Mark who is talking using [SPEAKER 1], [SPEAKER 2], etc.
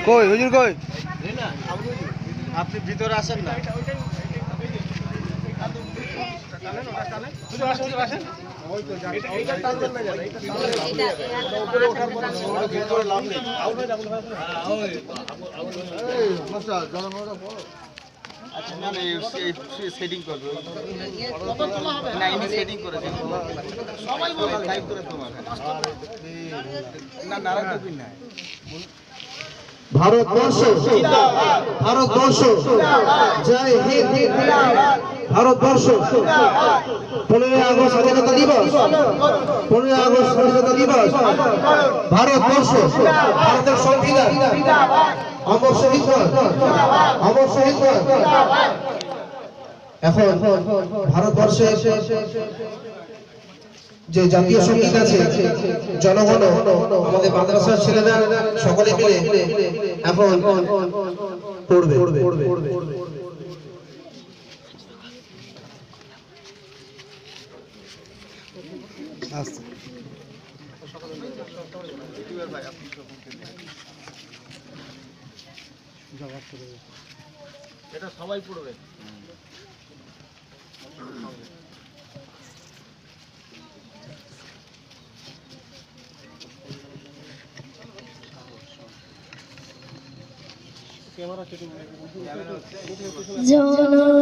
[SPEAKER 1] কই হুজুর কই?
[SPEAKER 2] আপনি ভিতরে আসেন না। সেটিং করবে না, ইনি সেটিং করেছে সবাই বলে লাইভ করে তোমার না নারায়ণ না।
[SPEAKER 3] ভারতবর্ষ ভারতবর্ষ জয় হিন্দ ভারতবর্ষ 15 আগস্ট স্বাধীনতা দিবস 15 আগস্ট স্বাধীনতা দিবস ভারতবর্ষ ভারতের সংবিধান অমর শহীদ অমর শহীদ এখন ভারতবর্ষে যে জাতীয় সঙ্গীত আছে জনগণ আমাদের মাদ্রাসার ছেলেরা সকলে মিলে এখন পড়বে।
[SPEAKER 2] এটা সবাই পড়বে।
[SPEAKER 4] জনগণ